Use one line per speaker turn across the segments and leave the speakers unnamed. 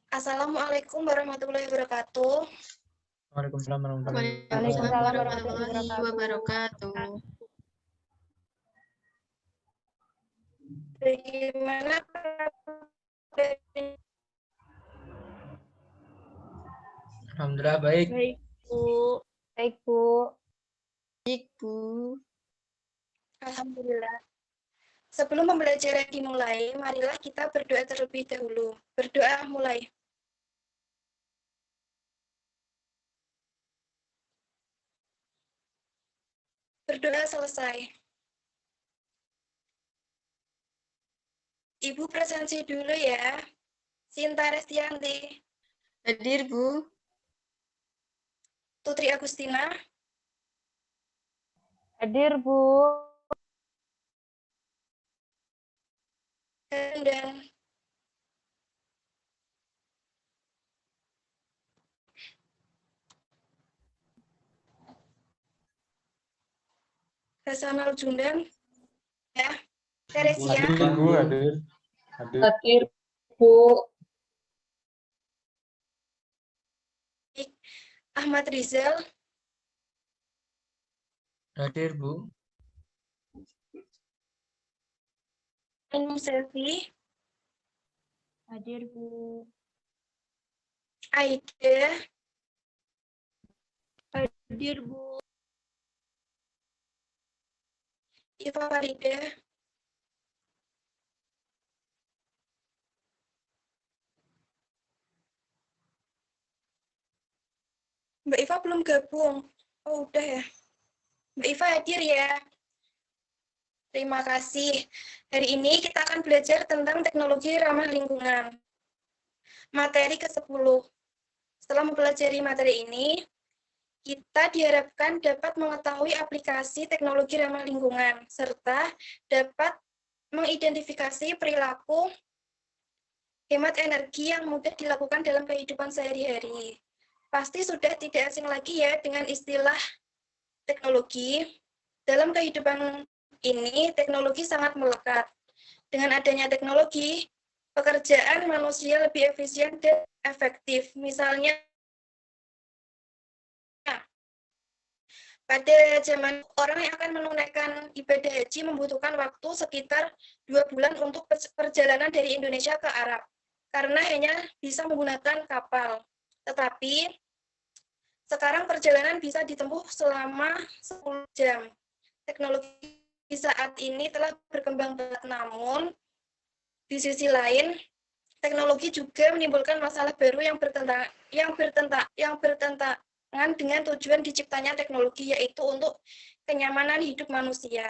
Assalamualaikum warahmatullahi wabarakatuh.
Waalaikumsalam warahmatullahi
Waalaikumsalam
wabarakatuh.
wabarakatuh.
Bagaimana
Alhamdulillah baik.
Baik, Bu.
Baik, Bu.
Baik, Bu.
Alhamdulillah. Sebelum pembelajaran dimulai, marilah kita berdoa terlebih dahulu. Berdoa mulai. Berdoa selesai. Ibu presensi dulu ya. Sinta Restianti,
Hadir, Bu.
Tutri Agustina,
Hadir, Bu.
dan Hasanal Jundan, ya. Teresia,
Hadir, Bu, hadir.
Hadir, Bu.
Ahmad Rizal,
Hadir, Bu.
Ainun Selvi,
Hadir, Bu.
Aida,
Hadir, Bu.
Iva Farida, Mbak Iva belum gabung. Oh, udah ya. Mbak Iva hadir ya. Terima kasih. Hari ini kita akan belajar tentang teknologi ramah lingkungan. Materi ke-10. Setelah mempelajari materi ini, kita diharapkan dapat mengetahui aplikasi teknologi ramah lingkungan, serta dapat mengidentifikasi perilaku hemat energi yang mudah dilakukan dalam kehidupan sehari-hari. Pasti sudah tidak asing lagi ya dengan istilah teknologi. Dalam kehidupan ini, teknologi sangat melekat. Dengan adanya teknologi, pekerjaan manusia lebih efisien dan efektif. Misalnya, pada zaman orang yang akan menunaikan ibadah haji membutuhkan waktu sekitar 2 bulan untuk perjalanan dari Indonesia ke Arab, karena hanya bisa menggunakan kapal. Tetapi, sekarang perjalanan bisa ditempuh selama 10 jam. Teknologi saat ini telah berkembang pesat, namun di sisi lain, teknologi juga menimbulkan masalah baru yang bertentangan dengan tujuan diciptanya teknologi, yaitu untuk kenyamanan hidup manusia.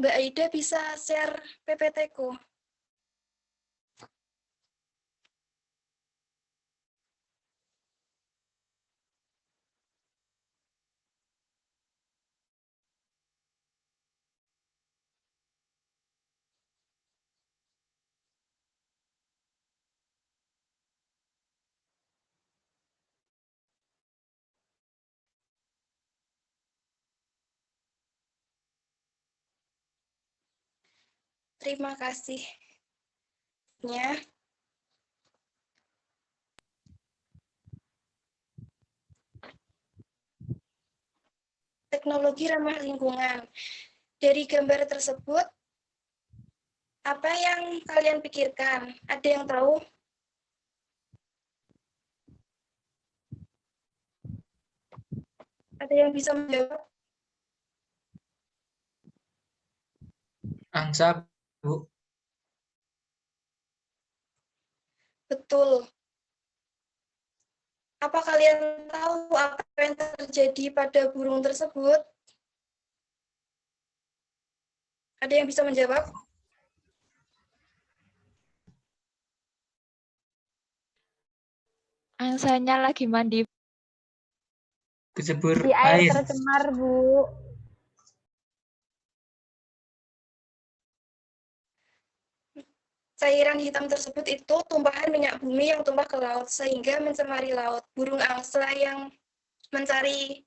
Mbak Aida bisa share PPT-ku. Terima kasih. Teknologi ramah lingkungan. Dari gambar tersebut, apa yang kalian pikirkan? Ada yang tahu? Ada yang bisa menjawab?
Angsa, Bu.
Betul. Apa kalian tahu apa yang terjadi pada burung tersebut? Ada yang bisa menjawab?
Angsanya lagi mandi.
Kecebur
Di air
air.
tercemar, Bu.
Cairan hitam tersebut itu tumpahan minyak bumi yang tumpah ke laut sehingga mencemari laut. Burung angsa yang mencari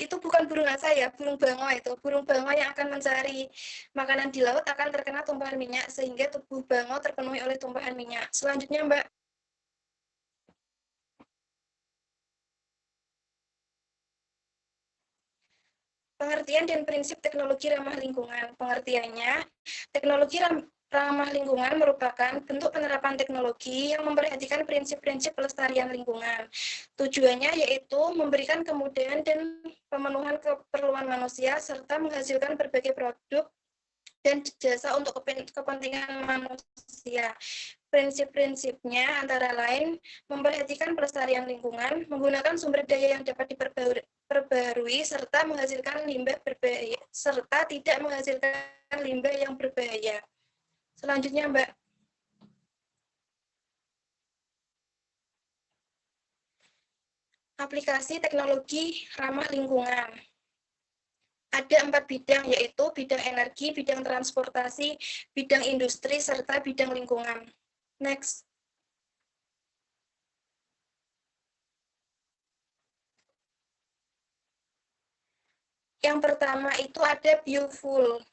itu bukan burung angsa ya, burung bangau itu. Burung bangau yang akan mencari makanan di laut akan terkena tumpahan minyak sehingga tubuh bangau terpenuhi oleh tumpahan minyak. Selanjutnya, Mbak. Pengertian dan prinsip teknologi ramah lingkungan. Pengertiannya, teknologi ramah lingkungan merupakan bentuk penerapan teknologi yang memperhatikan prinsip-prinsip pelestarian lingkungan. Tujuannya yaitu memberikan kemudahan dan pemenuhan keperluan manusia serta menghasilkan berbagai produk dan jasa untuk kepentingan manusia. Prinsip-prinsipnya antara lain memperhatikan pelestarian lingkungan, menggunakan sumber daya yang dapat diperbarui serta menghasilkan limbah berbahaya serta tidak menghasilkan limbah yang berbahaya. Selanjutnya, Mbak. Aplikasi teknologi ramah lingkungan. Ada 4 bidang, yaitu bidang energi, bidang transportasi, bidang industri, serta bidang lingkungan. Next. Yang pertama itu ada biofuel,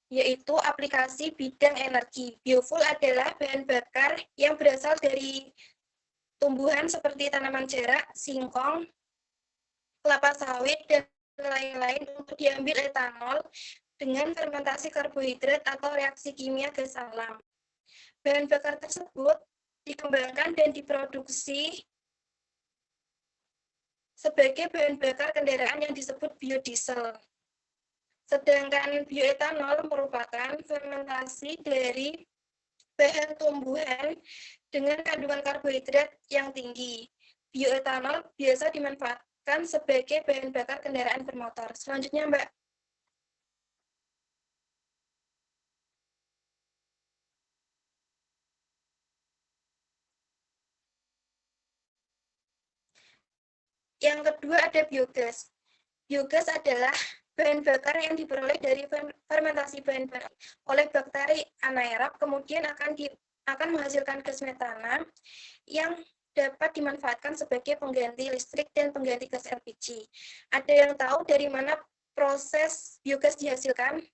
yaitu aplikasi bidang energi. Biofuel adalah bahan bakar yang berasal dari tumbuhan seperti tanaman jarak, singkong, kelapa sawit, dan lain-lain untuk diambil etanol dengan fermentasi karbohidrat atau reaksi kimia gas alam. Bahan bakar tersebut dikembangkan dan diproduksi sebagai bahan bakar kendaraan yang disebut biodiesel. Sedangkan bioetanol merupakan fermentasi dari bahan tumbuhan dengan kandungan karbohidrat yang tinggi. Bioetanol biasa dimanfaatkan sebagai bahan bakar kendaraan bermotor. Selanjutnya, Mbak. Yang kedua ada biogas. Biogas adalah bahan bakar yang diperoleh dari fermentasi bahan bakar oleh bakteri anaerob, kemudian akan menghasilkan gas metana yang dapat dimanfaatkan sebagai pengganti listrik dan pengganti gas LPG. Ada yang tahu dari mana proses biogas dihasilkan?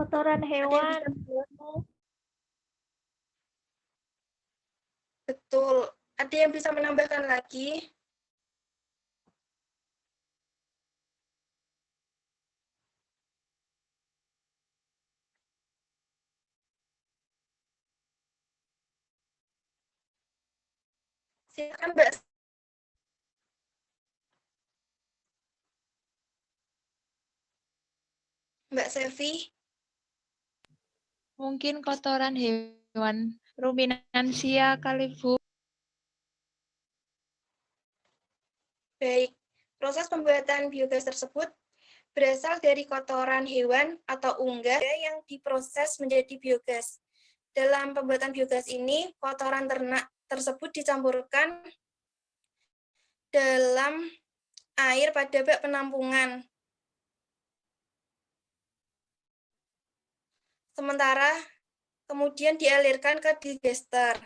Kotoran hewan.
Betul. Ada yang bisa menambahkan lagi? Silakan, Mbak. Mbak Sevi.
Mungkin kotoran hewan ruminansia kali, Bu.
Baik, proses pembuatan biogas tersebut berasal dari kotoran hewan atau unggas yang diproses menjadi biogas. Dalam pembuatan biogas ini, kotoran ternak tersebut dicampurkan dalam air pada bak penampungan. Sementara kemudian dialirkan ke digester.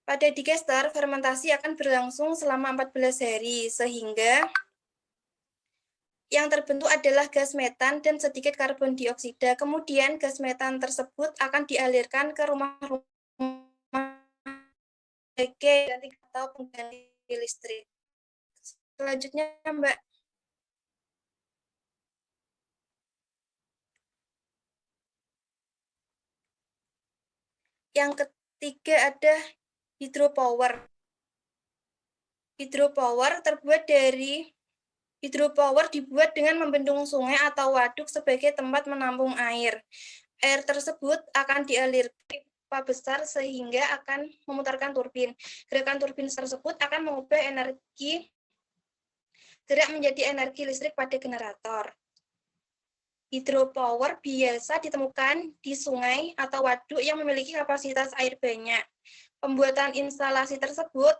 Pada digester, fermentasi akan berlangsung selama 14 hari, sehingga yang terbentuk adalah gas metan dan sedikit karbon dioksida. Kemudian gas metan tersebut akan dialirkan ke rumah-rumah sebagai atau pengganti listrik. Selanjutnya, Mbak. Yang ketiga ada hydropower. Hydropower dibuat dengan membendung sungai atau waduk sebagai tempat menampung air. Air tersebut akan dialirkan ke pipa besar sehingga akan memutarkan turbin. Gerakan turbin tersebut akan mengubah energi gerak menjadi energi listrik pada generator. Hydropower biasa ditemukan di sungai atau waduk yang memiliki kapasitas air banyak. Pembuatan instalasi tersebut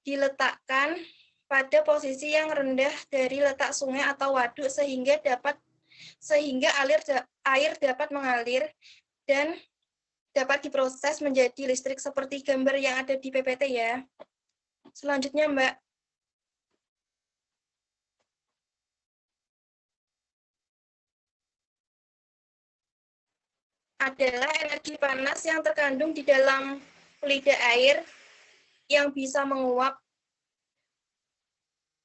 diletakkan pada posisi yang rendah dari letak sungai atau waduk sehingga dapat sehingga air dapat mengalir dan dapat diproses menjadi listrik seperti gambar yang ada di PPT ya. Selanjutnya, Mbak. Adalah energi panas yang terkandung di dalam fluida air yang bisa menguap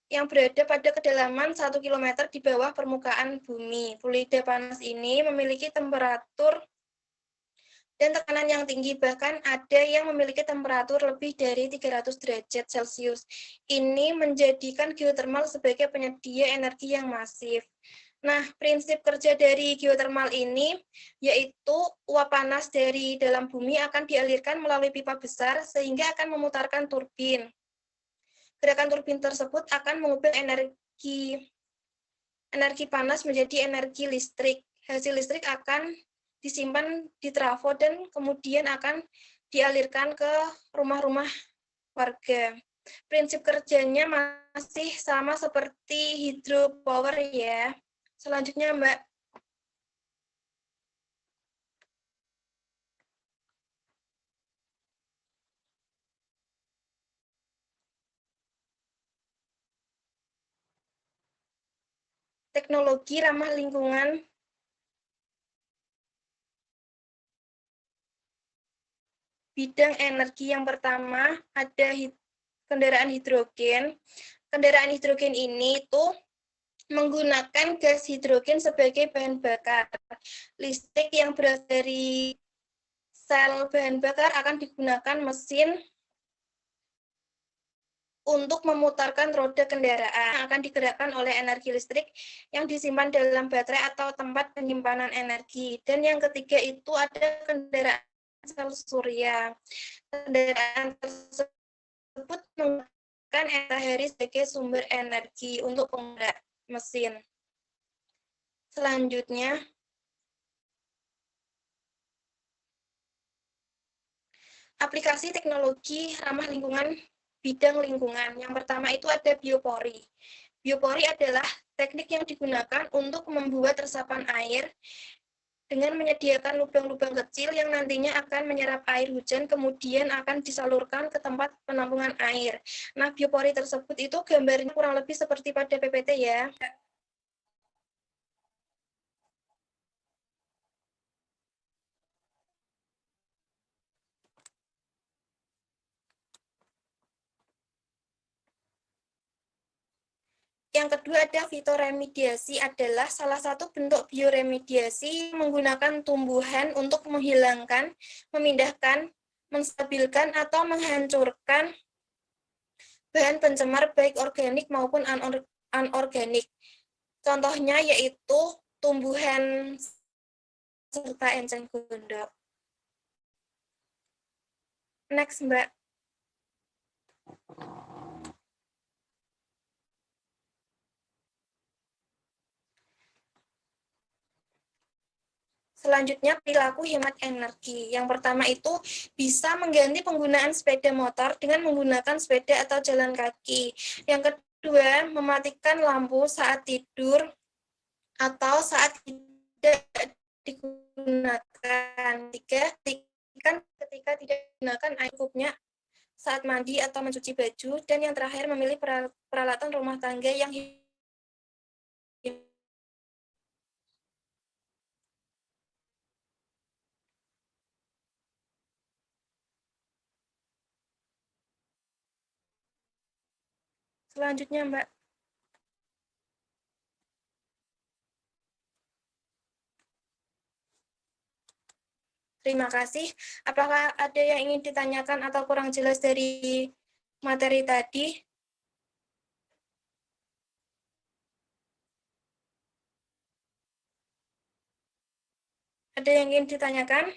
yang berada pada kedalaman 1 km di bawah permukaan bumi. Fluida panas ini memiliki temperatur dan tekanan yang tinggi, bahkan ada yang memiliki temperatur lebih dari 300 derajat Celcius. Ini menjadikan geotermal sebagai penyedia energi yang masif. Nah, prinsip kerja dari geotermal ini yaitu uap panas dari dalam bumi akan dialirkan melalui pipa besar sehingga akan memutarkan turbin. Gerakan turbin tersebut akan mengubah energi panas menjadi energi listrik. Hasil listrik akan disimpan di trafo dan kemudian akan dialirkan ke rumah-rumah warga. Prinsip kerjanya masih sama seperti hydropower ya. Selanjutnya, Mbak. Teknologi ramah lingkungan bidang energi yang pertama ada kendaraan hidrogen. Kendaraan hidrogen ini tuh menggunakan gas hidrogen sebagai bahan bakar. Listrik yang berasal dari sel bahan bakar akan digunakan mesin untuk memutarkan roda kendaraan yang akan digerakkan oleh energi listrik yang disimpan dalam baterai atau tempat penyimpanan energi. Dan yang ketiga itu ada kendaraan sel surya. Kendaraan tersebut menggunakan matahari sebagai sumber energi untuk penggerak mesin. Selanjutnya, aplikasi teknologi ramah lingkungan bidang lingkungan. Yang pertama itu ada biopori. Biopori adalah teknik yang digunakan untuk membuat resapan air dengan menyediakan lubang-lubang kecil yang nantinya akan menyerap air hujan, kemudian akan disalurkan ke tempat penampungan air. Nah, biopori tersebut itu gambarnya kurang lebih seperti pada PPT ya. Yang kedua ada fitoremediasi, adalah salah satu bentuk bioremediasi menggunakan tumbuhan untuk menghilangkan, memindahkan, menstabilkan, atau menghancurkan bahan pencemar baik organik maupun anorganik. Contohnya yaitu tumbuhan serta enceng gondok. Next, Mbak. Selanjutnya, perilaku hemat energi. Yang pertama itu bisa mengganti penggunaan sepeda motor dengan menggunakan sepeda atau jalan kaki. Yang kedua, mematikan lampu saat tidur atau saat tidak digunakan. Ketika tidak digunakan air cukupnya saat mandi atau mencuci baju. Dan yang terakhir, memilih peralatan rumah tangga yang selanjutnya, Mbak. Terima kasih. Apakah ada yang ingin ditanyakan atau kurang jelas dari materi tadi? Ada yang ingin ditanyakan?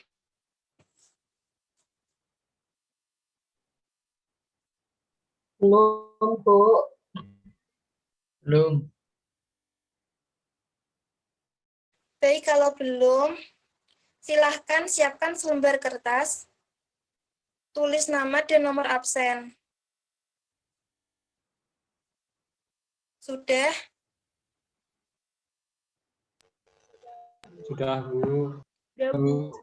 Belum, Bu.
Belum.
Baik, kalau belum, silahkan siapkan selembar kertas, tulis nama dan nomor absen. Sudah?
Sudah, Bu.
Udah,
Bu.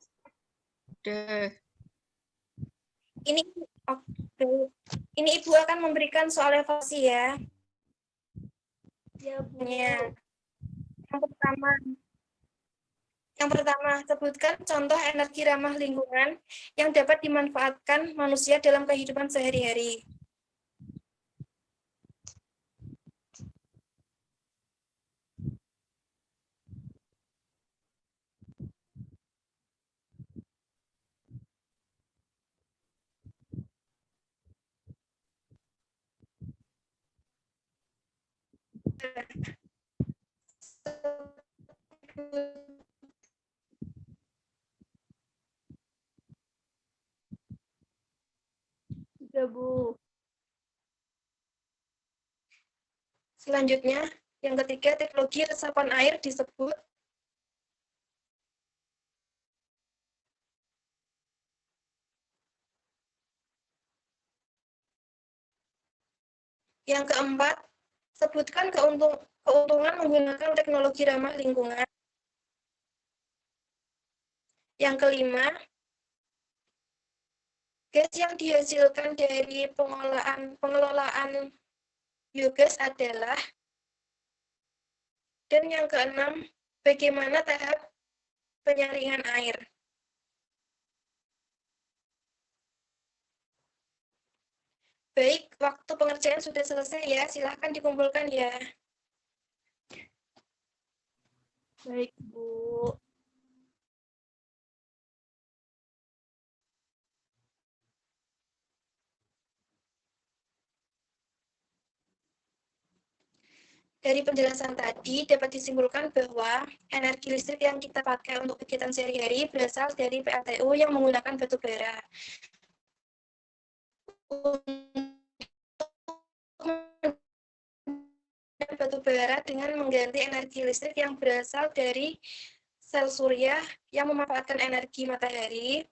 Udah.
Ini oke. Ini Ibu akan memberikan soal evaluasi ya.
Ya, Bu.
Ya. Yang pertama, sebutkan contoh energi ramah lingkungan yang dapat dimanfaatkan manusia dalam kehidupan sehari-hari.
Udah, Bu.
Selanjutnya, yang ketiga, teknologi resapan air disebut. Yang keempat, sebutkan keuntungan menggunakan teknologi ramah lingkungan. Yang kelima, gas yang dihasilkan dari pengelolaan biogas adalah. Dan yang keenam, bagaimana tahap penyaringan air. Baik, waktu pengerjaan sudah selesai ya, silahkan dikumpulkan ya.
Baik, Bu.
Dari penjelasan tadi dapat disimpulkan bahwa energi listrik yang kita pakai untuk kegiatan sehari-hari berasal dari PLTU yang menggunakan batu bara. Batu bara dengan mengganti energi listrik yang berasal dari sel surya yang memanfaatkan energi matahari,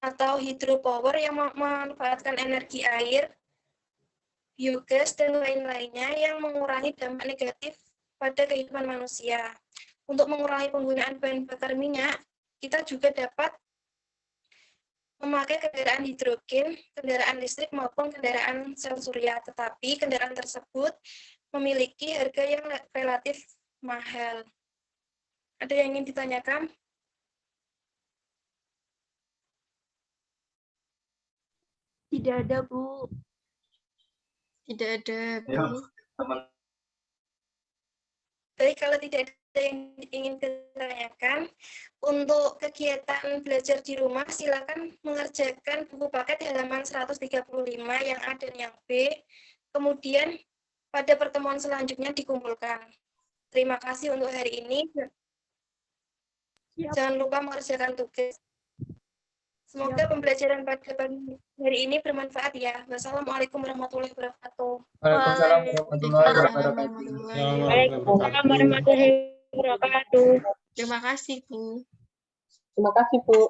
atau hydropower yang memanfaatkan energi air, biogas, dan lain-lainnya yang mengurangi dampak negatif pada kehidupan manusia. Untuk mengurangi penggunaan bahan bakar minyak, kita juga dapat memakai kendaraan hidrogen, kendaraan listrik, maupun kendaraan sel surya. Tetapi kendaraan tersebut memiliki harga yang relatif mahal. Ada yang ingin ditanyakan?
Tidak ada, Bu.
Tidak ada, Bu. Baik, kalau tidak ada yang ingin ditanyakan, untuk kegiatan belajar di rumah, silakan mengerjakan buku paket halaman 135 yang A dan yang B. Kemudian, pada pertemuan selanjutnya dikumpulkan. Terima kasih untuk hari ini. Jangan lupa mengerjakan tugas. Semoga pembelajaran pada pagi hari ini bermanfaat ya. Wassalamualaikum warahmatullahi wabarakatuh.
Waalaikumsalam warahmatullahi wabarakatuh.
Waalaikumsalam warahmatullahi wabarakatuh.
Terima kasih, Bu.
Terima kasih, Bu.